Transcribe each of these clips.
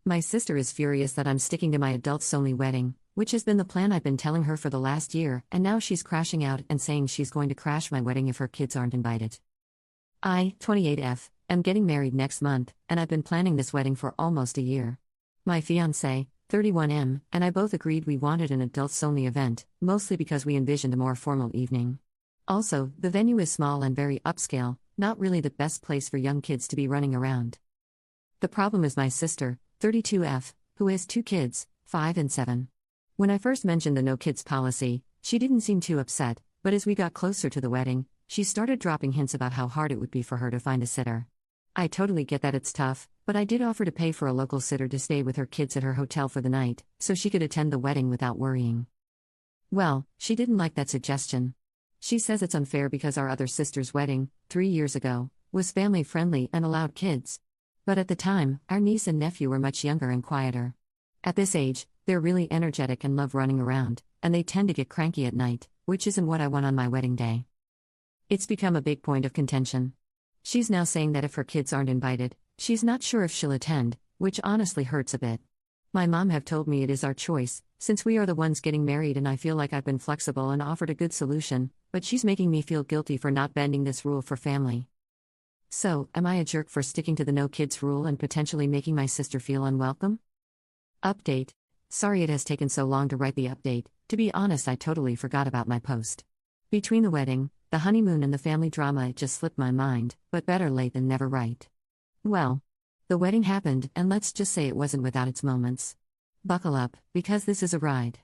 My sister is furious that I'm sticking to my adults-only wedding, which has been the plan I've been telling her for the last year, and now she's crashing out and saying she's going to crash my wedding if her kids aren't invited. I, 28F, am getting married next month, and I've been planning this wedding for almost a year. My fiancé, 31M, and I both agreed we wanted an adults-only event, mostly because we envisioned a more formal evening. Also, the venue is small and very upscale, not really the best place for young kids to be running around. The problem is my sister, 32F, who has 2 kids, 5 and 7. When I first mentioned the no kids policy, she didn't seem too upset, but as we got closer to the wedding, she started dropping hints about how hard it would be for her to find a sitter. I totally get that it's tough, but I did offer to pay for a local sitter to stay with her kids at her hotel for the night, so she could attend the wedding without worrying. Well, she didn't like that suggestion. She says it's unfair because our other sister's wedding, 3 years ago, was family-friendly and allowed kids. But at the time, our niece and nephew were much younger and quieter. At this age, they're really energetic and love running around, and they tend to get cranky at night, which isn't what I want on my wedding day. It's become a big point of contention. She's now saying that if her kids aren't invited, she's not sure if she'll attend, which honestly hurts a bit. My mom have told me it is our choice, since we are the ones getting married, and I feel like I've been flexible and offered a good solution, but she's making me feel guilty for not bending this rule for family. So, am I a jerk for sticking to the no kids rule and potentially making my sister feel unwelcome? Update. Sorry it has taken so long to write the update. To be honest, I totally forgot about my post. Between the wedding, the honeymoon and the family drama, it just slipped my mind, but better late than never, right? Well, the wedding happened, and let's just say it wasn't without its moments. Buckle up, because this is a ride.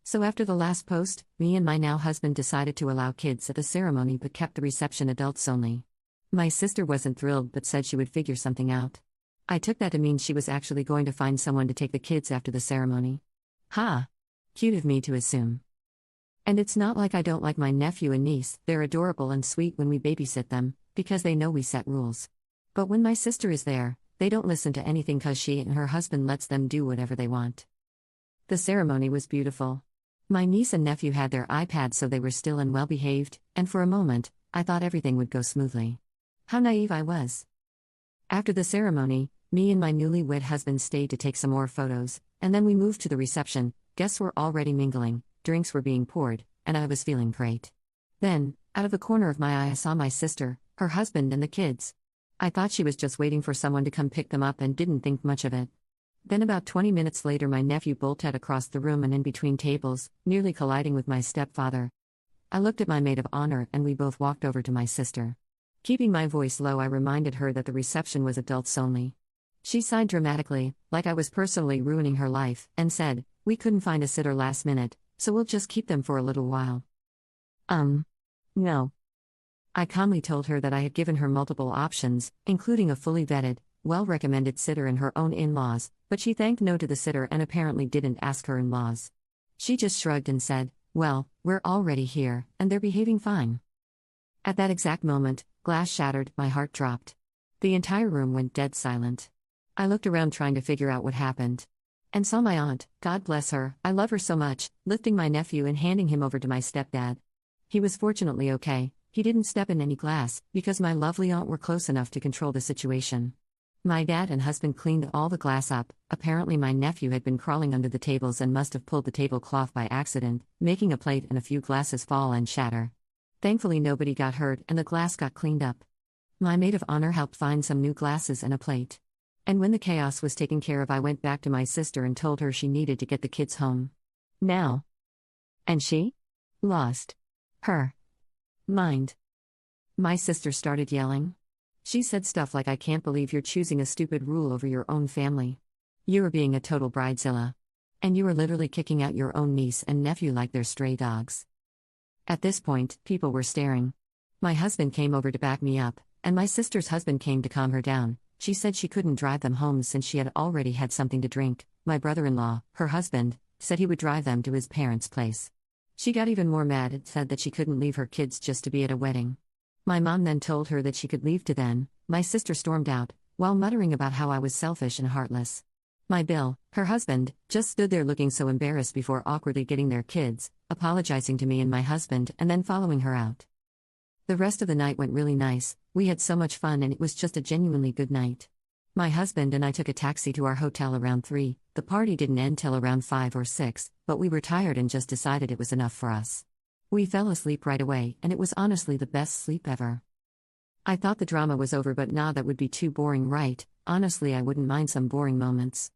So after the last post, me and my now husband decided to allow kids at the ceremony but kept the reception adults only. My sister wasn't thrilled but said she would figure something out. I took that to mean she was actually going to find someone to take the kids after the ceremony. Ha! Cute of me to assume. And it's not like I don't like my nephew and niece, they're adorable and sweet when we babysit them, because they know we set rules. But when my sister is there, they don't listen to anything cause she and her husband lets them do whatever they want. The ceremony was beautiful. My niece and nephew had their iPads, so they were still and well behaved, and for a moment, I thought everything would go smoothly. How naive I was. After the ceremony, me and my newlywed husband stayed to take some more photos, and then we moved to the reception. Guests were already mingling, drinks were being poured, and I was feeling great. Then, out of the corner of my eye, I saw my sister, her husband, and the kids. I thought she was just waiting for someone to come pick them up and didn't think much of it. Then about 20 minutes later, my nephew bolted across the room and in between tables, nearly colliding with my stepfather. I looked at my maid of honor and we both walked over to my sister. Keeping my voice low, I reminded her that the reception was adults only. She sighed dramatically, like I was personally ruining her life, and said, "We couldn't find a sitter last minute, so we'll just keep them for a little while." No. I calmly told her that I had given her multiple options, including a fully vetted, well-recommended sitter and her own in-laws, but she thanked no to the sitter and apparently didn't ask her in-laws. She just shrugged and said, "Well, we're already here, and they're behaving fine." At that exact moment, glass shattered, my heart dropped. The entire room went dead silent. I looked around trying to figure out what happened. And saw my aunt, God bless her, I love her so much, lifting my nephew and handing him over to my stepdad. He was fortunately okay. He didn't step in any glass, because my lovely aunt were close enough to control the situation. My dad and husband cleaned all the glass up. Apparently my nephew had been crawling under the tables and must have pulled the tablecloth by accident, making a plate and a few glasses fall and shatter. Thankfully nobody got hurt and the glass got cleaned up. My maid of honor helped find some new glasses and a plate. And when the chaos was taken care of, I went back to my sister and told her she needed to get the kids home. Now. And she? Lost her mind. My sister started yelling. She said stuff like, "I can't believe you're choosing a stupid rule over your own family. You are being a total bridezilla. And you are literally kicking out your own niece and nephew like they're stray dogs." At this point, people were staring. My husband came over to back me up, and my sister's husband came to calm her down. She said she couldn't drive them home since she had already had something to drink. My brother-in-law, her husband, said he would drive them to his parents' place. She got even more mad and said that she couldn't leave her kids just to be at a wedding. My mom then told her that she could leave too. Then my sister stormed out, while muttering about how I was selfish and heartless. My Bill, her husband, just stood there looking so embarrassed before awkwardly getting their kids, apologizing to me and my husband, and then following her out. The rest of the night went really nice. We had so much fun and it was just a genuinely good night. My husband and I took a taxi to our hotel around 3. The party didn't end till around 5 or 6, but we were tired and just decided it was enough for us. We fell asleep right away, and it was honestly the best sleep ever. I thought the drama was over, but nah, that would be too boring, right? Honestly, I wouldn't mind some boring moments.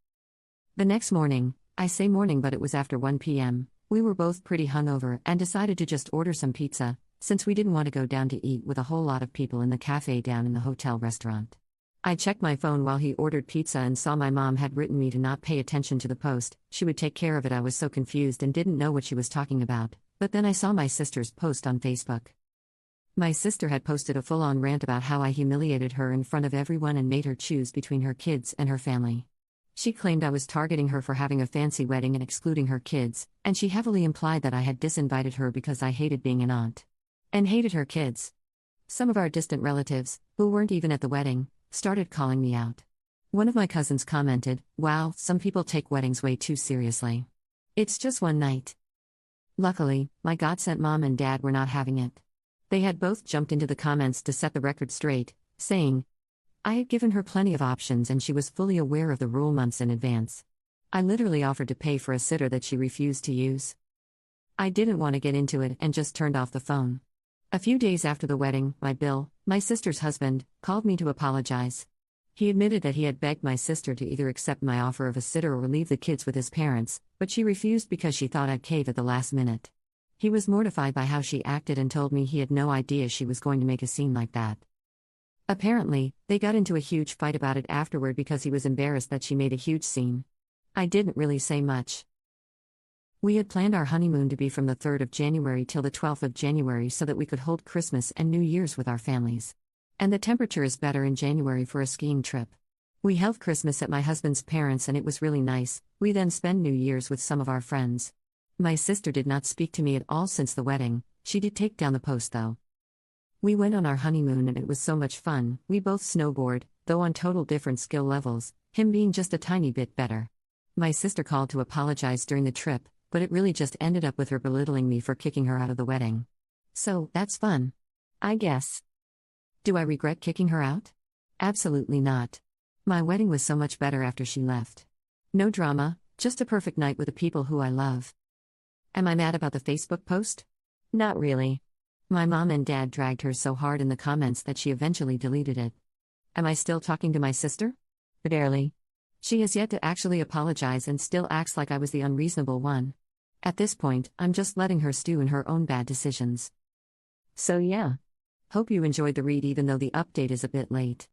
The next morning, I say morning but it was after 1 p.m., we were both pretty hungover and decided to just order some pizza, since we didn't want to go down to eat with a whole lot of people in the cafe down in the hotel restaurant. I checked my phone while he ordered pizza and saw my mom had written me to not pay attention to the post, she would take care of it. I was so confused and didn't know what she was talking about, but then I saw my sister's post on Facebook. My sister had posted a full-on rant about how I humiliated her in front of everyone and made her choose between her kids and her family. She claimed I was targeting her for having a fancy wedding and excluding her kids, and she heavily implied that I had disinvited her because I hated being an aunt. And hated her kids. Some of our distant relatives, who weren't even at the wedding, started calling me out. One of my cousins commented, "Wow, some people take weddings way too seriously. It's just one night." Luckily, my godsent mom and dad were not having it. They had both jumped into the comments to set the record straight, saying, I had given her plenty of options and she was fully aware of the rule months in advance. I literally offered to pay for a sitter that she refused to use. I didn't want to get into it and just turned off the phone. A few days after the wedding, Bill, my sister's husband, called me to apologize. He admitted that he had begged my sister to either accept my offer of a sitter or leave the kids with his parents, but she refused because she thought I'd cave at the last minute. He was mortified by how she acted and told me he had no idea she was going to make a scene like that. Apparently, they got into a huge fight about it afterward because he was embarrassed that she made a huge scene. I didn't really say much. We had planned our honeymoon to be from the 3rd of January till the 12th of January so that we could hold Christmas and New Year's with our families. And the temperature is better in January for a skiing trip. We held Christmas at my husband's parents and it was really nice. We then spent New Year's with some of our friends. My sister did not speak to me at all since the wedding. She did take down the post though. We went on our honeymoon and it was so much fun. We both snowboard, though on total different skill levels, him being just a tiny bit better. My sister called to apologize during the trip, but it really just ended up with her belittling me for kicking her out of the wedding. So, that's fun. I guess. Do I regret kicking her out? Absolutely not. My wedding was so much better after she left. No drama, just a perfect night with the people who I love. Am I mad about the Facebook post? Not really. My mom and dad dragged her so hard in the comments that she eventually deleted it. Am I still talking to my sister? Barely. She has yet to actually apologize and still acts like I was the unreasonable one. At this point, I'm just letting her stew in her own bad decisions. So yeah. Hope you enjoyed the read even though the update is a bit late.